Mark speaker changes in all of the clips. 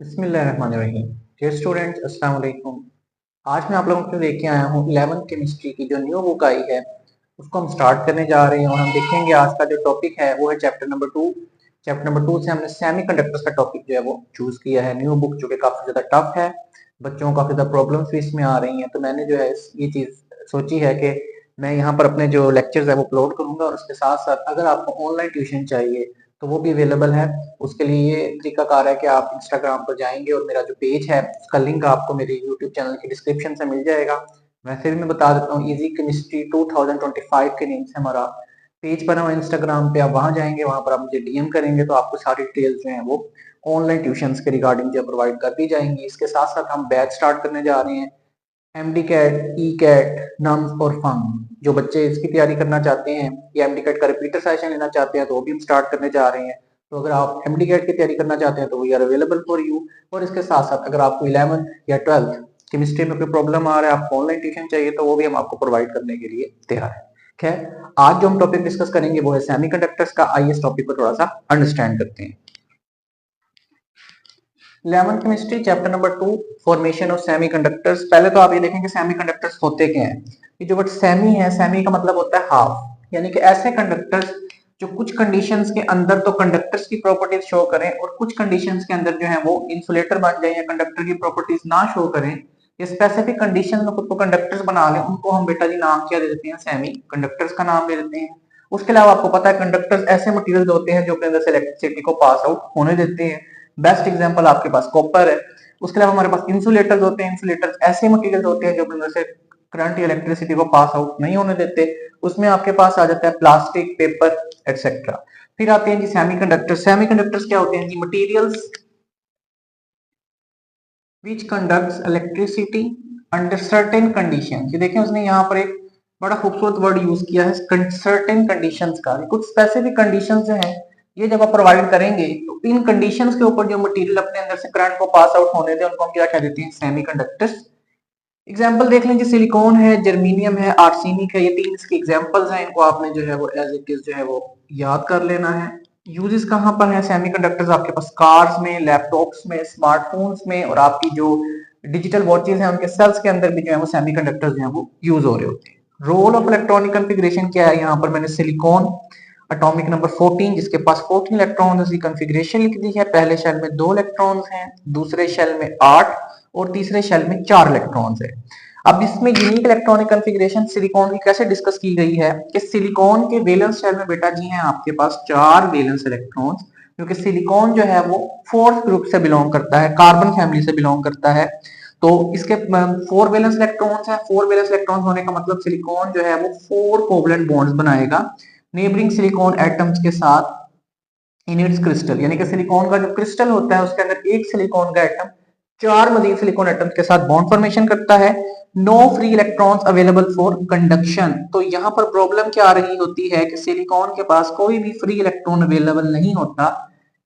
Speaker 1: बिस्मिल्लाहिर्रहमानिर्रहीम। Dear students, अस्सलाम वालेकुम। आज मैं आप लोगों को लेके आया हूँ 11th केमिस्ट्री की जो न्यू बुक आई है उसको हम स्टार्ट करने जा रहे हैं और हम देखेंगे आज का जो टॉपिक है वो है चैप्टर नंबर 2। चैप्टर नंबर 2 से हमने सेमीकंडक्टर्स का टॉपिक जो है वो चूज किया है। न्यू बुक जो कि काफी ज्यादा टफ है, बच्चों को काफी ज्यादा प्रॉब्लम्स भी इसमें आ रही हैं, तो मैंने जो है ये चीज सोची है कि मैं यहाँ पर अपने जो लेक्चर्स है वो अपलोड करूंगा और उसके साथ साथ अगर आपको ऑनलाइन ट्यूशन चाहिए तो वो भी अवेलेबल है। उसके लिए ये तरीकाकार है कि आप इंस्टाग्राम पर जाएंगे और मेरा जो पेज है उसका लिंक आपको मेरे यूट्यूब चैनल की डिस्क्रिप्शन से मिल जाएगा। वैसे भी मैं बता देता हूँ, इजी केमिस्ट्री 2025 के नेम से हमारा पेज बना हुआ इंस्टाग्राम पे। आप वहां जाएंगे, वहां पर आप मुझे डीएम करेंगे तो आपको सारी डिटेल्स जो है वो ऑनलाइन ट्यूशंस के रिगार्डिंग जो प्रोवाइड कर दी जाएंगी। इसके साथ साथ हम बैच स्टार्ट करने जा रहे हैं, MD cat, E cat, NUMS और फंग। जो बच्चे इसकी तैयारी करना चाहते हैं या एमडी कैट का रिपीटर सेशन लेना चाहते हैं तो वो भी हम स्टार्ट करने जा रहे हैं। तो अगर आप एमडी कैट की तैयारी करना चाहते हैं तो we are available for you. और इसके साथ साथ अगर आपको 11th या 12th केमिस्ट्री में कोई प्रॉब्लम आ रहा है, आपको ऑनलाइन ट्यूशन चाहिए, तो वो भी हम आपको प्रोवाइड करने के लिए तैयार है। खैर, आज जो हम टॉपिक डिस्कस करेंगे वो है सेमीकंडक्टर्स का। आइए इस टॉपिक को थोड़ा सा अंडरस्टैंड करते हैं। 11th chemistry chapter number 2, formation of semiconductors. पहले तो आप ये देखें कि सेमीकंडक्टर्स होते क्या हैं। ये जो वर्ड सेमी है, सेमी का मतलब होता है हाफ, यानी कि ऐसे कंडक्टर्स जो कुछ कंडीशंस के अंदर तो कंडक्टर्स की प्रॉपर्टीज शो करें और कुछ कंडीशंस के अंदर जो है वो इंसुलेटर बन जाए या कंडक्टर की प्रॉपर्टीज ना शो करें, ये स्पेसिफिक कंडीशन में खुद को कंडक्टर्स बना लें, उनको हम बेटा जी नाम क्या दे देते हैं, सेमी कंडक्टर्स का नाम दे देते हैं। उसके अलावा आपको पता है कंडक्टर्स ऐसे मटेरियल्स होते हैं जो अपने अंदर से इलेक्ट्रिसिटी को पास आउट होने देते हैं। बेस्ट एग्जांपल आपके पास कॉपर है। उसके अलावा हमारे पास इंसुलेटर्स होते हैं। इंसुलेटर्स ऐसे मटेरियल होते हैं जो अपने अंदर से करंट या इलेक्ट्रिसिटी को पास आउट नहीं होने देते। उसमें आपके पास आ जाता है प्लास्टिक, पेपर एटसेट्रा। फिर आते हैं जी सेमीकंडक्टर। सेमीकंडक्टर्स क्या होते हैं जी? Materials which conducts electricity under certain condition. ये देखें, उसने यहाँ पर एक बड़ा खूबसूरत वर्ड यूज किया है, सर्टेन कंडीशंस का। कुछ स्पेसिफिक कंडीशंस जो है ये जब आप प्रोवाइड करेंगे तो इन कंडीशंस के ऊपर जो मटेरियल अपने अंदर से करंट को पास आउट होने दे उनको हम क्या कह देते हैं? सेमीकंडक्टर्स। एग्जांपल देख लीजिए, सिलिकॉन है, जर्मेनियम है, आर्सेनिक है। ये तीन इसके एग्जांपल्स हैं। इनको आपने जो है वो एज इट इज जो है वो याद कर लेना है। यूजेस कहाँ पर है सेमीकंडक्टर्स? आपके पास कार्स में, लैपटॉप्स में, स्मार्टफोन्स में और आपकी जो डिजिटल वॉचेस हैं उनके सेल्स के अंदर भी जो है वो सेमीकंडक्टर्स जो है वो यूज हो रहे होते हैं। रोल ऑफ इलेक्ट्रॉनिक कॉन्फ़िगरेशन क्या है? यहाँ पर मैंने सिलिकॉन एटॉमिक नंबर 14 जिसके पास 14 इलेक्ट्रॉन, उसकी कॉन्फ़िगरेशन लिख दी है। पहले शेल में 2 इलेक्ट्रॉन्स हैं, दूसरे शेल में 8 और तीसरे शेल में 4 इलेक्ट्रॉन्स है। अब इसमें यूनिक इलेक्ट्रॉनिक कॉन्फ़िगरेशन सिलिकॉन की कैसे डिस्कस की गई है कि सिलिकॉन के वैलेंस शेल में बेटा जी हैं आपके पास 4 वैलेंस इलेक्ट्रॉन्स, क्योंकि सिलिकॉन जो है वो फोर्थ ग्रुप से बिलोंग करता है, कार्बन फैमिली से बिलोंग करता है। तो इसके 4 वैलेंस इलेक्ट्रॉन्स हैं। 4 वैलेंस इलेक्ट्रॉन्स होने का मतलब सिलिकॉन जो है वो 4 कोवलेंट बॉन्ड्स बनाएगा नेबरिंग सिलिकॉन एटम्स के साथ इन इट्स क्रिस्टल। यानी कि सिलिकॉन का जो क्रिस्टल होता है उसके अंदर एक सिलिकॉन का एटम 4 मजीद सिलिकॉन एटम्स के साथ बॉन्ड फॉर्मेशन करता है। No free electrons available for conduction. तो यहाँ पर प्रॉब्लम क्या आ रही होती है कि सिलिकॉन के पास कोई भी फ्री इलेक्ट्रॉन अवेलेबल नहीं होता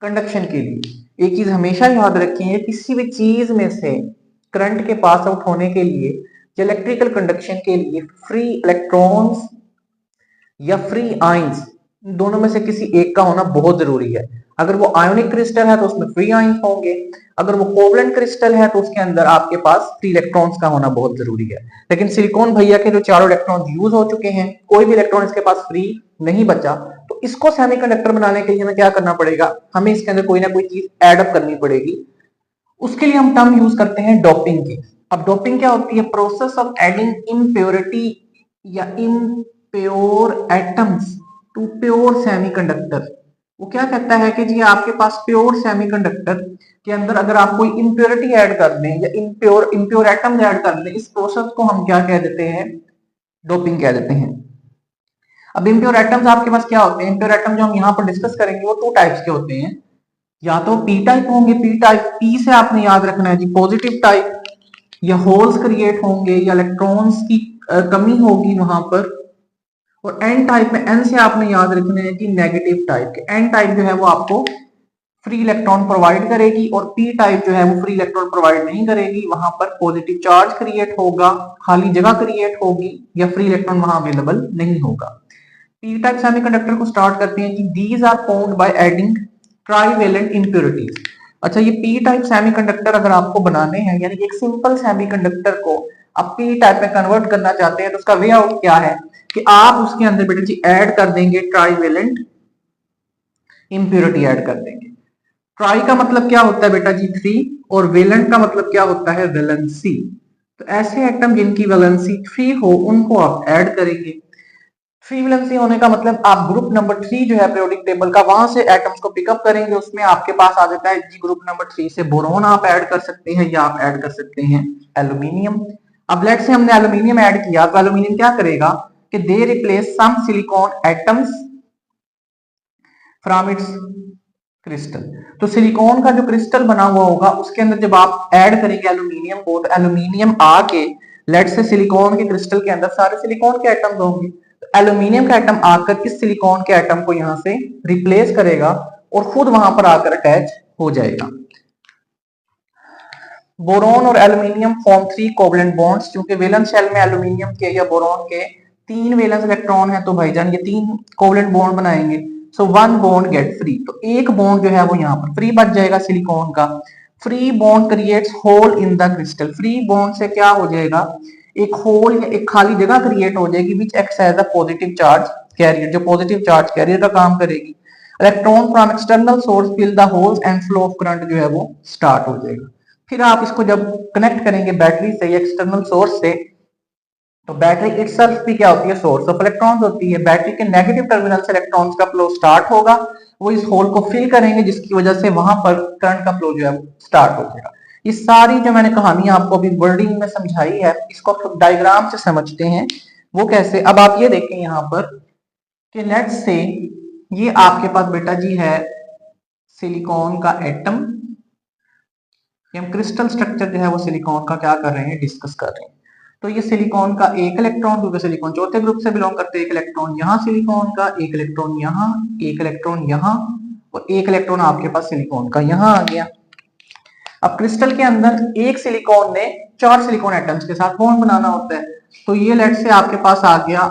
Speaker 1: कंडक्शन के लिए। एक चीज हमेशा याद रखिए, किसी भी चीज में से करंट के पास आउट होने के लिए या इलेक्ट्रिकल कंडक्शन के लिए फ्री इलेक्ट्रॉन्स या फ्री आयंस, दोनों में से किसी एक का होना बहुत जरूरी है। अगर वो आयोनिक क्रिस्टल है तो उसमें फ्री आयंस होंगे, अगर वो कोवलेंट क्रिस्टल है तो उसके अंदर आपके पास फ्री इलेक्ट्रॉन्स का होना बहुत जरूरी है। लेकिन सिलिकॉन भैया के जो चारों इलेक्ट्रॉन यूज हो चुके हैं, कोई भी इलेक्ट्रॉन इसके पास फ्री नहीं बचा, तो इसको सेमीकंडक्टर बनाने के लिए हमें क्या करना पड़ेगा? हमें इसके अंदर कोई ना कोई चीज एड अप करनी पड़ेगी। उसके लिए हम टर्म यूज करते हैं डोपिंग की। अब डोपिंग क्या होती है? प्रोसेस ऑफ एडिंग इम्प्योरिटी या impure atoms to pure semiconductor. वो क्या कहता है कि जी आपके पास प्योर सेमीकंडक्टर के अंदर अगर आप कोई इम्प्योरिटी ऐड कर दें या इम्प्योर एटम्स ऐड कर दें, इस प्रोसेस को हम क्या कह देते हैं? डोपिंग कह देते हैं। अब इम्प्योर एटम्स आपके पास क्या होते हैं? इम्प्योर एटम जो हम यहाँ पर डिस्कस करेंगे वो 2 टाइप्स के होते हैं। या तो पी टाइप होंगे, पी टाइप, पी से आपने याद रखना है जी पॉजिटिव टाइप, या होल्स क्रिएट होंगे या इलेक्ट्रॉन्स की कमी होगी वहां पर। और एन टाइप में, एन से आपने याद रखना है कि नेगेटिव टाइप के। एन टाइप जो है वो आपको फ्री इलेक्ट्रॉन प्रोवाइड करेगी और पी टाइप जो है वो फ्री इलेक्ट्रॉन प्रोवाइड नहीं करेगी। वहां पर पॉजिटिव चार्ज क्रिएट होगा, खाली जगह क्रिएट होगी या फ्री इलेक्ट्रॉन वहां अवेलेबल नहीं होगा। पी टाइप सेमीकंडक्टर को स्टार्ट करते हैं जी। These are formed by adding trivalent impurities. अच्छा, ये पी टाइप सेमीकंडक्टर अगर आपको बनाने हैं, यानी कि एक सिंपल सेमीकंडक्टर को आप पी टाइप में कन्वर्ट करना चाहते हैं, तो उसका वे आउट क्या है कि आप उसके अंदर बेटा जी ऐड कर देंगे ट्राईवेलेंट इंप्योरिटी ऐड कर देंगे। ट्राई का मतलब क्या होता है बेटा जी 3, और वेलेंट का मतलब क्या होता है वैलेंसी। तो ऐसे एटम जिनकी वैलेंसी 3 हो उनको आप ऐड करेंगे। 3 वैलेंसी होने का मतलब आप ग्रुप नंबर 3 जो है पीरियोडिक टेबल का, वहां से एटम्स को पिकअप करेंगे, उसमें आपके पास आ जाता है जी ग्रुप नंबर 3 से बोरोन आप ऐड कर सकते हैं, या आप ऐड कर सकते हैं एल्यूमिनियम। अब लेट से हमने एल्यूमिनियम ऐड किया, तो एल्यूमिनियम क्या करेगा कि they replace some silicon atoms from its crystal. तो सिलिकॉन का जो क्रिस्टल बना हुआ होगा उसके अंदर जब आप ऐड करेंगे एल्यूमिनियम को, तो एल्यूमिनियम आके लेट से सिलिकॉन के क्रिस्टल के अंदर सारे सिलिकॉन के एटम्स होंगे, तो एल्यूमिनियम का एटम आकर इस सिलिकॉन के एटम को यहां से रिप्लेस करेगा और खुद वहां पर आकर अटैच हो जाएगा। बोरॉन और एल्यूमिनियम फॉर्म 3 कोवलेंट बॉन्ड्स। क्योंकि वैलेंस शेल में एल्यूमिनियम के या बोरॉन के 3 वैलेंस इलेक्ट्रॉन है, तो भाईजान ये 3 कोवलेंट बॉन्ड बनाएंगे। So one bond get free, तो एक बॉन्ड जो है वो यहाँ पर फ्री बच जाएगा सिलिकॉन का। Free bond creates hole in the crystal. Free bond से क्या हो जाएगा, एक होल या एक खाली जगह क्रिएट हो जाएगी, which acts as a positive charge carrier, जो पॉजिटिव चार्ज कैरियर का काम करेगी। Electron from external source fill the holes and flow of current जो है वो स्टार्ट हो जाएगा। फिर आप इसको जब कनेक्ट करेंगे बैटरी से या एक्सटर्नल सोर्स से, तो बैटरी इटसेल्फ भी क्या होती है, सोर्स ऑफ इलेक्ट्रॉन्स होती है। बैटरी के नेगेटिव टर्मिनल से इलेक्ट्रॉन्स का फ्लो स्टार्ट होगा, वो इस होल को फिल करेंगे, जिसकी वजह से वहां पर करंट का फ्लो जो है स्टार्ट हो जाएगा। ये सारी जो मैंने कहानी आपको अभी वर्डिंग में समझाई है, इसको डायग्राम से समझते हैं। वो कैसे, अब आप ये देखें यहाँ पर कि लेट्स से ये आपके पास बेटा जी है सिलिकॉन का एटम, हम क्रिस्टल स्ट्रक्चर जो है वो सिलिकॉन का क्या कर रहे हैं, डिस्कस कर रहे हैं। तो ये सिलिकॉन का एक इलेक्ट्रॉन, क्योंकि सिलिकॉन चौथे ग्रुप से बिलोंग करते हैं, एक इलेक्ट्रॉन यहाँ सिलिकॉन का, एक इलेक्ट्रॉन यहाँ, एक इलेक्ट्रॉन यहाँ, और एक इलेक्ट्रॉन आपके पास सिलिकॉन का यहाँ आ गया। अब क्रिस्टल के अंदर एक सिलिकॉन ने 4 सिलिकॉन एटम्स के साथ बॉन्ड बनाना होता है। तो ये लेट से आपके पास आ गया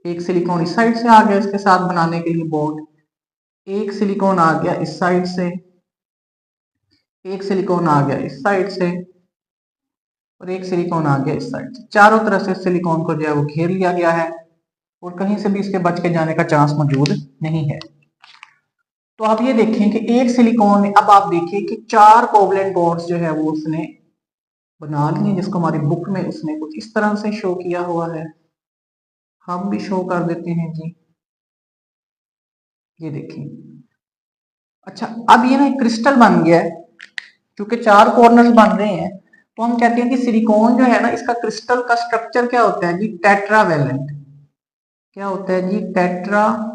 Speaker 1: एक सिलिकॉन इस साइड से आ गया इसके साथ बनाने के लिए बॉन्ड, एक सिलिकॉन आ गया इस साइड से, एक सिलिकॉन आ गया इस साइड से, और एक सिलिकॉन आ गया इस साइड से। चारों तरफ से सिलिकॉन को जो है वो घेर लिया गया है, और कहीं से भी इसके बच के जाने का चांस मौजूद नहीं है। तो आप ये देखें कि एक सिलिकॉन में, अब आप देखिए कि 4 कोवलेंट बॉन्ड्स जो है वो उसने बना लिए, जिसको हमारी बुक में उसने कुछ इस तरह से शो किया हुआ है। हम भी शो कर देते हैं जी, ये देखिए। अच्छा, अब ये ना एक क्रिस्टल बन गया है, क्योंकि 4 कॉर्नर्स बन रहे हैं, तो हम कहते हैं कि सिलिकॉन जो है ना, इसका क्रिस्टल का स्ट्रक्चर क्या होता है जी, टेट्रावेलेंट। क्या होता है जी, टेट्रावेलेंट,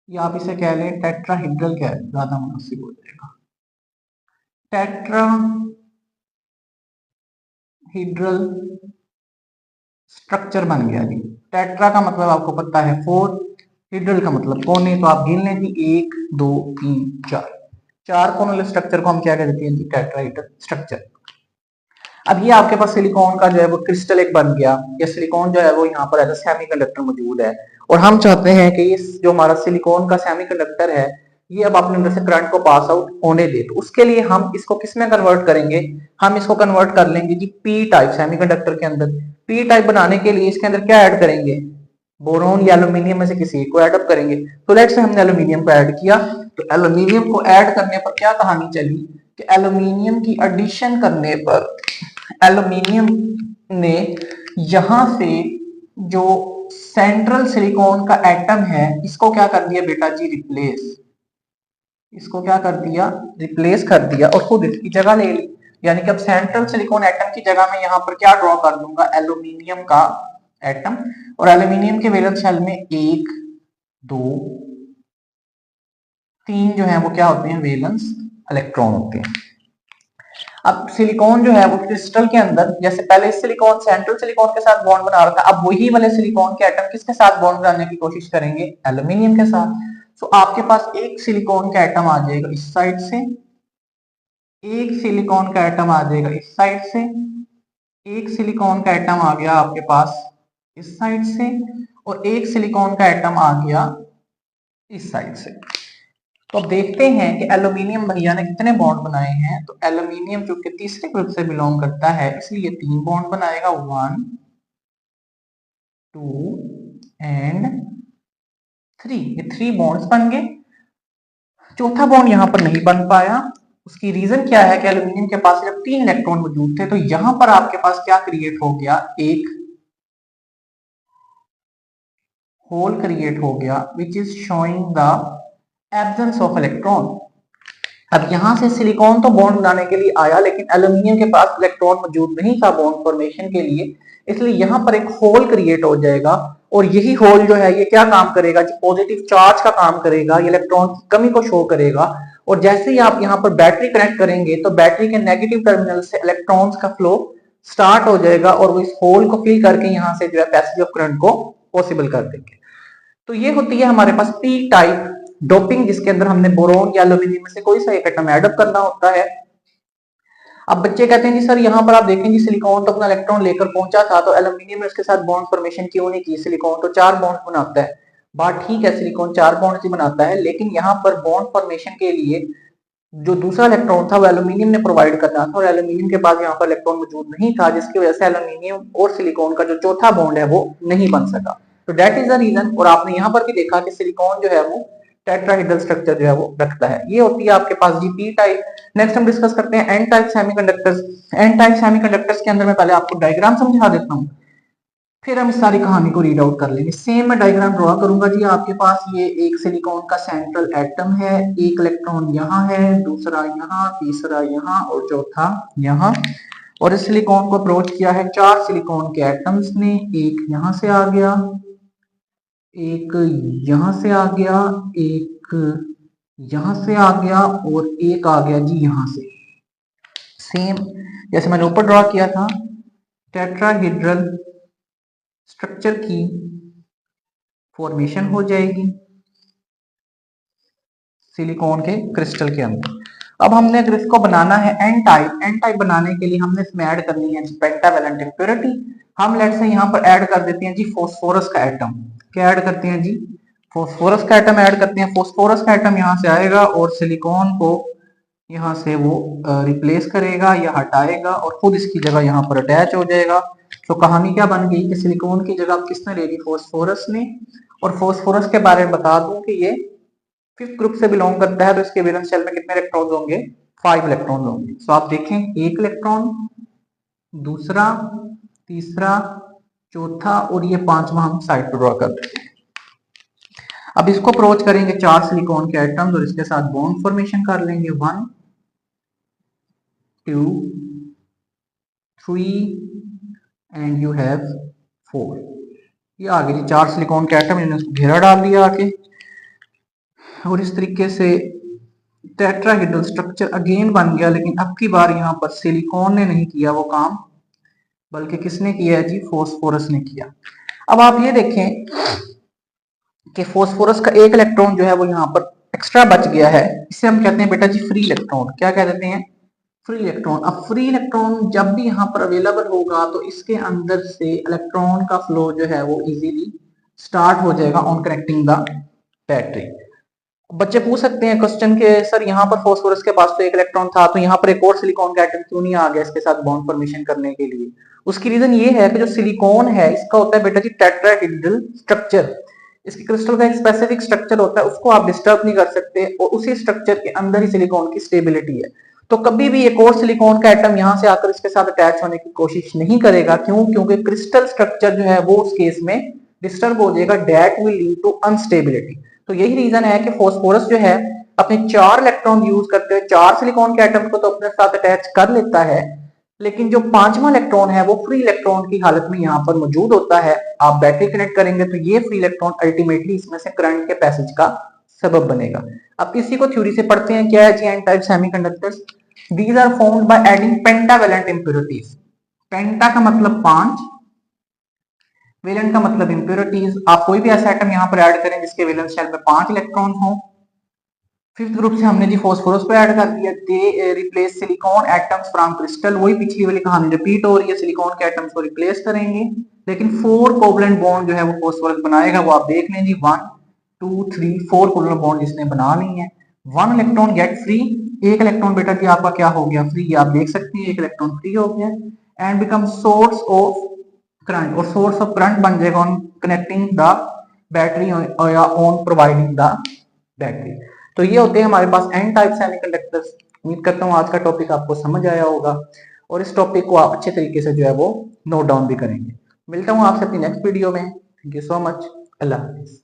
Speaker 1: या आप इसे कह लें टेट्राहीड्रल, क्या है ज्यादा मुनासिब हो जाएगा, टेट्राहीड्रल स्ट्रक्चर बन गया जी। टेट्रा का मतलब आपको पता है 4, हीड्रल का मतलब कोने, तो आप गिन लें जी 1 2 3 4, 4 कोने वाले स्ट्रक्चर को हम क्या कहते हैं जी, टेट्राहीड्रल स्ट्रक्चर। अब ये आपके पास सिलिकॉन का जो है वो क्रिस्टल एक बन गया, या सिलिकॉन जो है वो यहाँ पर एज अ सेमीकंडक्टर मौजूद है, और हम चाहते हैं कि ये जो हमारा सिलिकॉन का सेमीकंडक्टर है, ये अब अपने अंदर से करंट को पास आउट होने दे। तो उसके लिए हम इसको किस में कन्वर्ट करेंगे, हम इसको कन्वर्ट कर लेंगे जी पी टाइप सेमीकंडक्टर के अंदर। पी टाइप बनाने के लिए इसके अंदर क्या ऐड करेंगे, बोरोन या एल्यूमिनियम में से किसी एक को ऐड अप करेंगे। तो लेट्स से हमने एल्यूमिनियम को ऐड किया, तो एल्यूमिनियम को ऐड करने पर क्या कहानी चली कि एल्यूमिनियम की एडिशन करने पर एल्यूमिनियम ने यहां से जो सेंट्रल सिलिकॉन का एटम है, इसको क्या कर दिया बेटा जी, रिप्लेस। इसको क्या कर दिया, रिप्लेस कर दिया, और खुद इसकी जगह ले ली। यानी कि अब सेंट्रल सिलिकॉन एटम की जगह में यहां पर क्या ड्रॉ कर दूंगा, एल्यूमिनियम का एटम। और एल्यूमिनियम के वैलेंस शेल में 1 2 3 जो है वो क्या होते हैं, वैलेंस इलेक्ट्रॉन होते हैं। अब सिलिकॉन जो है वो क्रिस्टल के अंदर, जैसे पहले सिलिकॉन सेंट्रल सिलिकॉन के साथ बॉन्ड बना रखा, अब वही वाले सिलिकॉन के एटम किसके साथ बॉन्ड बनाने की कोशिश करेंगे, एल्यूमिनियम के साथ। तो आपके पास एक सिलिकॉन का एटम आ जाएगा इस साइड से, एक सिलिकॉन का एटम आ जाएगा इस साइड से, एक सिलिकॉन का एटम आ गया आपके पास इस साइड से, और एक सिलिकॉन का एटम आ गया इस साइड से। तो अब देखते हैं कि एल्यूमिनियम भैया ने कितने बॉन्ड बनाए हैं। तो एल्यूमिनियम जो कि तीसरे ग्रुप से बिलोंग करता है इसलिए 3 बॉन्ड बनाएगा, 1 2 एंड 3। ये 3 बॉन्ड्स बन गए। चौथा बॉन्ड यहां पर नहीं बन पाया। उसकी रीजन क्या है कि एल्यूमिनियम के पास जब 3 इलेक्ट्रॉन मौजूद थे तो यहां पर आपके पास क्या क्रिएट हो गया, एक होल क्रिएट हो गया which is showing the absence of electron. अब यहां से सिलिकॉन तो बॉन्ड बनाने के लिए आया लेकिन एल्यूमिनियम के पास इलेक्ट्रॉन मौजूद नहीं था बॉन्ड फॉर्मेशन के लिए, इसलिए यहां पर एक होल क्रिएट हो जाएगा और यही होल जो है ये क्या काम करेगा, पॉजिटिव चार्ज का काम करेगा, इलेक्ट्रॉन की कमी को शो करेगा। और जैसे ही आप यहाँ पर बैटरी कनेक्ट करेंगे तो बैटरी के नेगेटिव टर्मिनल से इलेक्ट्रॉन्स का फ्लो स्टार्ट हो जाएगा और वो इस होल को फिल करके यहाँ से जो है पैसेज ऑफ करंट को पॉसिबल कर देंगे। तो ये होती है हमारे पास पी टाइप डोपिंग, जिसके अंदर हमने बोरोन या एल्यूमिनियम में से कोई सा एक एटम एडअप करना होता है। अब बच्चे कहते हैं जी सर यहाँ पर आप देखें जी सिलिकॉन तो अपना इलेक्ट्रॉन लेकर पहुंचा था तो एल्यूमिनियम ने उसके साथ बॉन्ड फॉर्मेशन क्यों नहीं की, सिलिकॉन तो 4 बॉन्ड बनाता है। बात ठीक है, सिलिकॉन 4 बॉन्ड ही बनाता है लेकिन यहाँ पर बॉन्ड फॉर्मेशन के लिए जो दूसरा इलेक्ट्रॉन था वो एल्यूमिनियम ने प्रोवाइड करना था और एल्यूमिनियम के पास यहाँ पर इलेक्ट्रॉन मौजूद नहीं था, जिसकी वजह से एल्यूमिनियम और सिलिकॉन का जो चौथा बॉन्ड है वो नहीं बन सका। तो दैट इज द रीजन। और आपने यहाँ पर भी देखा कि सिलिकॉन जो है वो टेट्राहेड्रल स्ट्रक्चर जो है वो रखता है। ये होती है आपके पास जी पी टाइप। नेक्स्ट हम डिस्कस करते हैं N type semiconductors. N type semiconductors के अंदर मैं पहले आपको डायग्राम समझा देता हूँ, फिर हम इस सारी कहानी को रीड आउट कर लेंगे। सेम मैं डायग्राम ड्रॉ करूंगा जी। आपके पास ये एक सिलिकॉन का सेंट्रल एटम है, एक इलेक्ट्रॉन यहाँ है, दूसरा यहाँ, तीसरा यहाँ और चौथा यहाँ। और इस सिलिकॉन को अप्रोच किया है 4 सिलिकॉन के एटम्स ने, एक यहाँ से आ गया, एक यहाँ से आ गया, एक यहाँ से आ गया और एक आ गया जी यहाँ से। सेम जैसे मैंने ऊपर ड्रॉ किया था, टेट्राहेड्रल स्ट्रक्चर की फॉर्मेशन हो जाएगी सिलिकॉन के क्रिस्टल के अंदर। अब हमने अगर इसको बनाना है एन टाइप, एन टाइप बनाने के लिए हमने इसमें ऐड करनी है पेंटावैलेंट इंप्योरिटी। हम लेट से यहाँ पर ऐड कर देते हैं जी फॉस्फोरस का एटम। क्या ऐड करते हैं जी, फॉस्फोरस का एटम ऐड करते हैं। फॉस्फोरस का एटम यहाँ से आएगा और सिलिकॉन को यहाँ से वो रिप्लेस करेगा या हटाएगा और खुद इसकी जगह यहाँ पर अटैच हो जाएगा। तो कहानी क्या बन गई कि सिलिकॉन की जगह किसने ले ली, फॉस्फोरस ने। और फॉस्फोरस के बारे में बता दूं कि ये 5th ग्रुप से बिलोंग करता है तो इसके वैलेंस शेल में कितने इलेक्ट्रॉन्स होंगे, 5 इलेक्ट्रॉन होंगे। तो आप देखें एक इलेक्ट्रॉन, दूसरा, तीसरा, चौथा और ये 5वां हम साइड पर ड्रॉ कर देते हैं। अब इसको अप्रोच करेंगे 4 सिलिकॉन के एटम्स और इसके साथ बॉन्ड फॉर्मेशन कर लेंगे 1 2 3 एंड यू हैव 4। ये आगे जी 4 सिलिकॉन के एटम, इन्होंने उसको घेरा डाल दिया आके और इस तरीके से टेट्राहेड्रल स्ट्रक्चर अगेन बन गया। लेकिन अब की बार यहाँ पर सिलिकॉन ने नहीं किया वो काम, बल्कि किसने किया है जी, फॉस्फोरस ने किया। अब आप ये देखें कि फॉस्फोरस का एक इलेक्ट्रॉन जो है वो यहाँ पर एक्स्ट्रा बच गया है, इसे हम कहते हैं बेटा जी फ्री इलेक्ट्रॉन। क्या कह देते हैं, फ्री इलेक्ट्रॉन। अब फ्री इलेक्ट्रॉन जब भी यहाँ पर अवेलेबल होगा तो इसके अंदर से इलेक्ट्रॉन का फ्लो जो है वो इजीली स्टार्ट हो जाएगा ऑन कनेक्टिंग द बैटरी। बच्चे पूछ सकते हैं क्वेश्चन के सर यहाँ पर फॉस्फोरस के पास तो एक इलेक्ट्रॉन था तो यहाँ पर एक और सिलिकॉन का एटम क्यों नहीं आ गया इसके साथ बॉन्ड फॉर्मेशन करने के लिए। उसकी रीजन ये है कि जो सिलिकॉन है इसका होता है बेटा जी टेट्राहेड्रल स्ट्रक्चर। इसके क्रिस्टल का एक स्पेसिफिक स्ट्रक्चर होता है, उसको आप डिस्टर्ब नहीं कर सकते और उसी स्ट्रक्चर के अंदर ही सिलिकॉन की स्टेबिलिटी है। तो कभी भी एक और सिलिकॉन का एटम यहाँ से आकर इसके साथ अटैच होने की कोशिश नहीं करेगा। क्यों, क्योंकि क्रिस्टल स्ट्रक्चर जो है वो उस केस में डिस्टर्ब हो जाएगा, that will lead to instability. तो यही रीजन है कि फॉस्फोरस जो है अपने 4 इलेक्ट्रॉन यूज करते हुए 4 सिलिकॉन के एटम को तो अपने साथ अटैच कर लेता है, लेकिन जो 5वां इलेक्ट्रॉन है वो फ्री इलेक्ट्रॉन की हालत में यहाँ पर मौजूद होता है। आप बैटरी कनेक्ट करेंगे तो ये फ्री इलेक्ट्रॉन अल्टीमेटली इसमें से करंट के पैसेज का सबब बनेगा। अब इसी को थ्योरी से पढ़ते हैं, क्या है जी N type semiconductors. These are formed by adding pentavalent impurities. Penta का मतलब 5, वेलेंट का मतलब इंप्योरिटीज। आप कोई भी ऐसा एटम यहाँ पर ऐड करें जिसके वैलेंस शेल में 5 इलेक्ट्रॉन हो। 5th ग्रुप से हमने जी फॉस्फोरस को ऐड कर दिया। They replace silicon atoms from crystal. वही पिछली वाली कहानी रिपीट हो रही है, सिलिकॉन के एटम्स को रिप्लेस करेंगे लेकिन 4 कोवलेंट बॉन्ड जो है वो फॉस्फोरस बनाएगा। वो आप देख लें जी 1 2 3 4 कोवलेंट बॉन्ड जिसने बना ली है। वन इलेक्ट्रॉन गेट फ्री, एक इलेक्ट्रॉन बेटा जी आपका क्या हो गया, फ्री। आप देख सकते हैं एक इलेक्ट्रॉन फ्री हो गया, and become source of current, और सोर्स ऑफ करंट बन जाएगा ऑन कनेक्टिंग द बैटरी या ऑन प्रोवाइडिंग द बैटरी। तो ये होते हैं हमारे पास एन टाइप सेमीकंडक्टर्स। उम्मीद करता हूँ आज का टॉपिक आपको समझ आया होगा और इस टॉपिक को आप अच्छे तरीके से जो है वो नोट डाउन भी करेंगे। मिलता हूँ आपसे अपनी नेक्स्ट वीडियो में। Thank you so much. Allah Hafiz.